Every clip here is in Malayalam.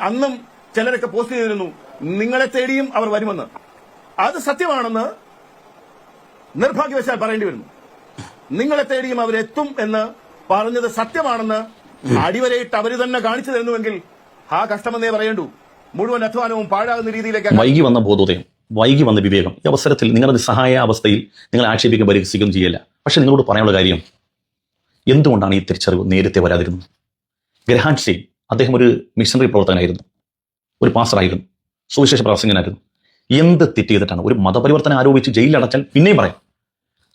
അന്നും ചിലരൊക്കെ പോസ്റ്റ് ചെയ്തിരുന്നു, നിങ്ങളെ തേടിയും അവർ വരുമെന്ന്. അത് സത്യമാണെന്ന് നിർഭാഗ്യവശാൽ പറയേണ്ടി വരുന്നു. നിങ്ങളെ തേടിയും അവരെത്തും എന്ന് പറഞ്ഞത് സത്യമാണെന്ന് അടിവരയിട്ട് അവര് തന്നെ കാണിച്ചു തരുന്നുവെങ്കിൽ ആ കഷ്ടമെന്നേ പറയേണ്ടൂ. മുഴുവൻ അധ്വാനവും പാഴാകുന്ന രീതിയിലേക്ക് വൈകി വന്ന ബോധോദയം, വൈകി വന്ന വിവേകം. ഈ അവസരത്തിൽ നിങ്ങളുടെ നിസ്സഹായ അവസ്ഥയിൽ നിങ്ങൾ ആക്ഷേപിക്കും പരിഹസിക്കുകയും ചെയ്യില്ല. പക്ഷെ നിങ്ങളോട് പറയാനുള്ള കാര്യം, എന്തുകൊണ്ടാണ് ഈ തിരിച്ചറിവ് നേരത്തെ വരാതിരുന്നത്? ഗ്രഹാൻ സിംഗ് അദ്ദേഹം ഒരു മിഷണറി പ്രവർത്തകനായിരുന്നു, ഒരു പാസ്റ്ററായിരുന്നു, സുവിശേഷ പ്രവർത്തകനായിരുന്നു. എന്ത് തെറ്റ് ചെയ്തിട്ടാണ് ഒരു മതപരിവർത്തനം ആരോപിച്ച് ജയിലിൽ അടച്ചാൽ പിന്നെയും പറയാം.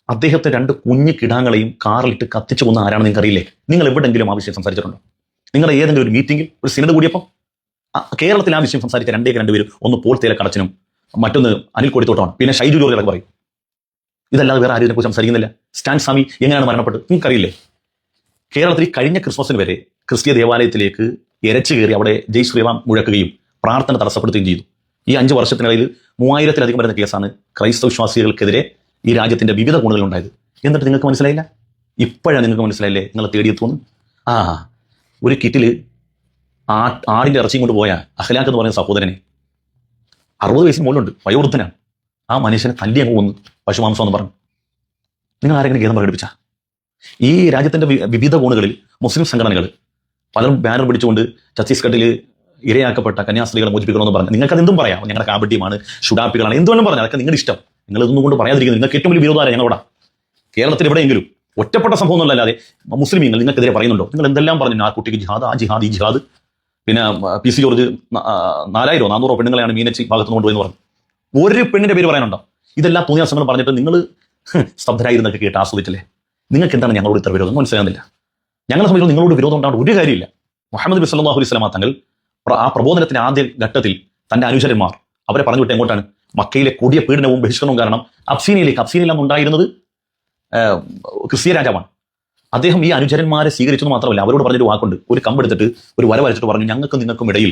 അദ്ദേഹത്തെ 2 കുഞ്ഞു കിടാങ്ങളെയും കാറിലിട്ട് കത്തിച്ചു കൊന്ന ആരാണെന്ന് നിങ്ങൾക്ക് അറിയില്ലേ? നിങ്ങൾ എവിടെയെങ്കിലും ആ വിഷയം സംസാരിച്ചിട്ടുണ്ടോ? നിങ്ങളുടെ ഏതെങ്കിലും ഒരു മീറ്റിംഗിൽ, ഒരു സിനഡ് കൂടിയപ്പം കേരളത്തിൽ ആ വിഷയം സംസാരിച്ച രണ്ടുപേരും, ഒന്ന് പോൾ തേലക്കടച്ചനും മറ്റൊന്ന് അനിൽ കൊടിത്തോട്ടമാണ്, പിന്നെ ഷൈജു ജോർജ് അതൊക്കെ പറയും. ഇതല്ലാതെ വേറെ ആരും ഇതിനെക്കുറിച്ച് സംസാരിക്കുന്നില്ല. സ്റ്റാൻ സ്വാമി എങ്ങനെയാണ് മരണപ്പെട്ടത് നിങ്ങൾക്കറിയില്ലേ? കേരളത്തിൽ കഴിഞ്ഞ ക്രിസ്മസിന് വരെ ക്രിസ്തീയ ദേവാലയത്തിലേക്ക് ഇരച്ചു കയറി അവിടെ ജയ് ശ്രീറാം മുഴക്കുകയും പ്രാർത്ഥന തടസ്സപ്പെടുത്തുകയും ചെയ്തു. ഈ 5 വർഷത്തിനിടയിൽ 3000-ലധികം വരുന്ന കേസാണ് ക്രൈസ്തവ വിശ്വാസികൾക്കെതിരെ ഈ രാജ്യത്തിന്റെ വിവിധ കോണുകളിൽ ഉണ്ടായത്. എന്നിട്ട് നിങ്ങൾക്ക് മനസ്സിലായില്ല? ഇപ്പോഴാണ് നിങ്ങൾക്ക് മനസ്സിലായില്ലേ നിങ്ങളെ തേടിയെത്തുന്നു? ഒരു കിറ്റിൽ ആടിന്റെ ഇറച്ചിയും കൊണ്ട് പോയ അഖലാഖ് എന്ന് പറയുന്ന സഹോദരനെ 60 വയസ്സിന് മുകളിലുണ്ട്, വയോവൃദ്ധനാണ്. ആ മനുഷ്യനെ തല്ലി അങ്ങ് കൊന്നു പശുമാംസം എന്ന് പറഞ്ഞു. നിങ്ങൾ ആരെങ്കിലും ഖേദം പ്രകടിപ്പിച്ച? ഈ രാജ്യത്തിന്റെ വിവിധ കോണുകളിൽ മുസ്ലിം സംഘടനകൾ പലരും ബാനർ പിടിച്ചുകൊണ്ട് ഛത്തീസ്ഗഡിൽ ഇരയാക്കപ്പെട്ട കന്യാസ്ത്രീകളെ മോചിപ്പിക്കണമെന്ന് പറഞ്ഞു. നിങ്ങൾക്ക് അതെന്തും പറയാം, ഞങ്ങളുടെ കാബഡിയമാണ്, ഷുഡാപ്പികളാണ്, എന്തുവേണം പറഞ്ഞാൽ അതൊക്കെ നിങ്ങളുടെ ഇഷ്ടം. നിങ്ങൾ ഇതൊന്നും കൊണ്ട് പറയാതിരിക്കുന്നത് നിങ്ങൾക്ക് ഏറ്റവും വലിയ വിരോധമാണ്. ഞങ്ങളോടാ കേരളത്തിൽ എവിടെയെങ്കിലും ഒറ്റപ്പെട്ട സംഭവം എന്നല്ലാതെ മുസ്ലിമീങ്ങൾ നിങ്ങൾക്കെതിരെ പറയുന്നുണ്ടോ? നിങ്ങൾ എന്തെല്ലാം പറഞ്ഞു, ആ കുട്ടിക്ക് ജിഹാദ്, ആ ജിഹാദ്, ഈ ജിഹാദ്. പിന്നെ PC ജോർജ് 400-400 പെണ്ണുങ്ങളെയാണ് മീനച്ചി ഭാഗത്ത് കൊണ്ടുപോയെന്ന് പറഞ്ഞു. ഒരു പെണ്ണിന്റെ പേര് പറയാനുണ്ടോ? ഇതെല്ലാം തോന്നിയാസങ്ങൾ പറഞ്ഞിട്ട് നിങ്ങൾ സ്തബ്ധരായിരുന്നൊക്കെ കേട്ട് ആസ്വദിച്ചില്ലേ? നിങ്ങൾക്ക് എന്താണ് ഞങ്ങളോട് ഇത്ര വിരോധം? മനസ്സിലാകുന്നില്ല. ഞങ്ങളെ സംബന്ധിച്ച് നിങ്ങളോട് വിരോധം ഉണ്ടാവേണ്ട ഒരു കാര്യമില്ല. മുഹമ്മദ് നബി സല്ലല്ലാഹു അലൈഹി വസല്ലം തങ്ങൾ ആ പ്രബോധനത്തിന്റെ ആദ്യ ഘട്ടത്തിൽ തന്റെ അനുചരന്മാർ അവരെ പറഞ്ഞു വിട്ട് എങ്ങോട്ടാണ്? മക്കയിലെ കൊടിയ പീഡനവും ബഹിഷ്കരണവും കാരണം അബ്സീനിയയിലാണ് ഉണ്ടായിരുന്നത് ക്രിസ്തീയ രാജാവാണ്. അദ്ദേഹം ഈ അനുചരന്മാരെ സ്വീകരിച്ചെന്ന് മാത്രമല്ല, അവരോട് പറഞ്ഞൊരു വാക്കുണ്ട്, ഒരു കമ്പെടുത്തിട്ട് ഒരു വര വരച്ചിട്ട് പറഞ്ഞു, ഞങ്ങൾക്ക് നിങ്ങൾക്കും ഇടയിൽ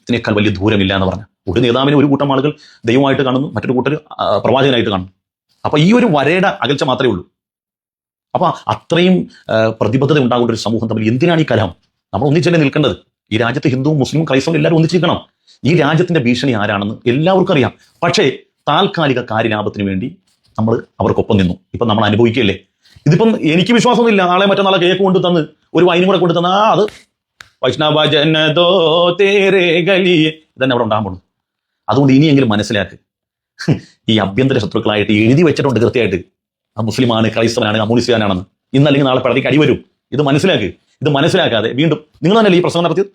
ഇതിനേക്കാൾ വലിയ ദൂരമില്ല എന്ന് പറഞ്ഞു. ഒരു നേതാവിനെ ഒരു കൂട്ടം ആളുകൾ ദൈവമായിട്ട് കാണുന്നു, മറ്റൊരു കൂട്ടർ പ്രവാചകനായിട്ട് കാണുന്നു. അപ്പൊ ഈ ഒരു വരയുടെ അകൽച്ച മാത്രമേ ഉള്ളൂ. അപ്പൊ അത്രയും പ്രതിബദ്ധത ഉണ്ടാകേണ്ട ഒരു സമൂഹം തമ്മിൽ എന്തിനാണ് ഈ കലഹം? നമ്മൾ ഒന്നിച്ചല്ലേ നിൽക്കേണ്ടത്? ഈ രാജ്യത്ത് ഹിന്ദുവും മുസ്ലിമും ക്രൈസ്തവും എല്ലാവരും ഒന്നിച്ചിരിക്കണം. ഈ രാജ്യത്തിന്റെ ഭീഷണി ആരാണെന്ന് എല്ലാവർക്കും അറിയാം. പക്ഷേ താൽക്കാലിക കാര്യലാഭത്തിന് വേണ്ടി നമ്മൾ അവർക്കൊപ്പം നിന്നു. ഇപ്പം നമ്മൾ അനുഭവിക്കുകയല്ലേ. ഇതിപ്പം എനിക്ക് വിശ്വാസമൊന്നുമില്ല, നാളെ മറ്റന്നാളെ കേക്ക് കൊണ്ട് തന്ന് ഒരു വൈനും കൂടെ കൊണ്ട് തന്ന അത് വൈഷ്ണവജനതോ തേരേ ഗലിയെ ഇതന്നെ അവിടെ ഉണ്ടാകാൻ പോകുന്നു. അതുകൊണ്ട് ഇനിയെങ്കിലും മനസ്സിലാക്ക്, ഈ ആഭ്യന്തര ശത്രുക്കളായിട്ട് എഴുതി വെച്ചിട്ടുണ്ട് കൃത്യമായിട്ട്, ആ മുസ്ലിമാണ്, ക്രൈസ്തവനാണ്, കമ്മ്യൂണിസ്റ്റുകാരാണെന്ന്. ഇന്നല്ലെങ്കിൽ നാളെ പടത്തേക്ക് അടിവരും. ഇത് മനസ്സിലാക്ക്. ഇത് മനസ്സിലാക്കാതെ വീണ്ടും നിങ്ങൾ തന്നെയല്ലേ ഈ പ്രസംഗം നടത്തിയത്?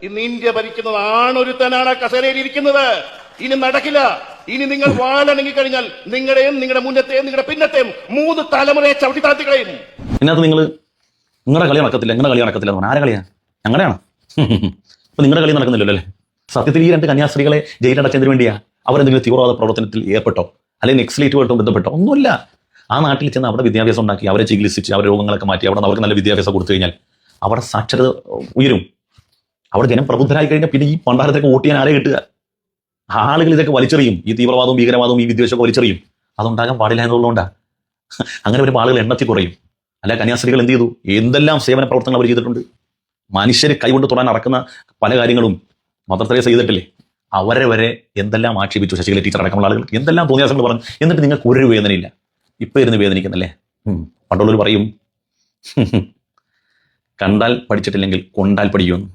ഇന്ന് ഇന്ത്യ ഭരിക്കുന്നത് ആണൊരുത്തനാണ് കസേരയിൽ ഇരിക്കുന്നത്. ഇനി നടക്കില്ല. ഇനി നിങ്ങൾ വാലണങ്ങി കഴിഞ്ഞാൽ നിങ്ങളുടെയും നിങ്ങളുടെ മുന്നത്തെയും നിങ്ങളുടെ പിന്നത്തെയും 3 തലമുറയെ ചവിട്ടി താഴ്ത്തി കളയും. ഇതിനകത്ത് നിങ്ങളുടെ കളി നടക്കത്തില്ല, നിങ്ങളുടെ കളി നടക്കത്തില്ല എന്ന് പറഞ്ഞാൽ ആരെ കളിയാണ്? ഞങ്ങളുടെയാണ്. ഇപ്പൊ നിങ്ങളുടെ കളി നടക്കുന്നില്ലല്ലോ അല്ലേ? സത്യത്തിൽ ഈ 2 കന്യാസ്ത്രീകളെ ജയിലടച്ചതിന് വേണ്ടിയാ? അവരെന്തെങ്കിലും തീവ്രവാദ പ്രവർത്തനത്തിൽ ഏർപ്പെട്ടോ അല്ലെങ്കിൽ നെക്സലേറ്റുമായിട്ടും ബന്ധപ്പെട്ടോ? ഒന്നുമില്ല. ആ നാട്ടിൽ ചെന്ന് അവിടെ വിദ്യാഭ്യാസം ഉണ്ടാക്കി, അവരെ ചികിത്സിച്ച്, അവരുടെ രോഗങ്ങളൊക്കെ മാറ്റി, അവിടെ അവർക്ക് നല്ല വിദ്യാഭ്യാസം കൊടുത്തു കഴിഞ്ഞാൽ അവിടെ സാക്ഷരത ഉയരും. അവിടെ ജനം പ്രബുദ്ധരായി കഴിഞ്ഞാൽ പിന്നെ ഈ പണ്ടാരത്തൊക്കെ വോട്ട് ചെയ്യാൻ ആരെ കിട്ടുക? ആളുകൾ ഇതൊക്കെ വലിച്ചെറിയും. ഈ തീവ്രവാദവും ഭീകരവാദവും ഈ വിദ്വേഷമൊക്കെ വലിച്ചെറിയും. അതുണ്ടാകാൻ പാടില്ല എന്നുള്ളതുകൊണ്ടാണ്. അങ്ങനെ വരുമ്പോൾ ആളുകൾ എണ്ണത്തിൽ കുറയും. അല്ല, കന്യാസ്ത്രീകൾ എന്ത് ചെയ്തു? എന്തെല്ലാം സേവന പ്രവർത്തനങ്ങൾ അവർ ചെയ്തിട്ടുണ്ട്. മനുഷ്യർ കൈകൊണ്ട് തൊടാൻ നടക്കുന്ന പല കാര്യങ്ങളും മദർ തെരേസ ചെയ്തിട്ടില്ലേ? അവരെ വരെ എന്തെല്ലാം ആക്ഷേപിച്ചു. ശശികല ടീച്ചർ അടക്കമുള്ള ആളുകൾ എന്തെല്ലാം തോന്നിയാസങ്ങൾ പറഞ്ഞു. എന്നിട്ട് നിങ്ങൾക്ക് ഒരു വേദനയില്ല. ഇപ്പൊ ഇരുന്ന് വേദനിക്കുന്നല്ലേ? പണ്ടുള്ളവർ പറയും, കണ്ടാൽ പഠിച്ചിട്ടില്ലെങ്കിൽ കൊണ്ടാൽ പഠിക്കുമെന്ന്.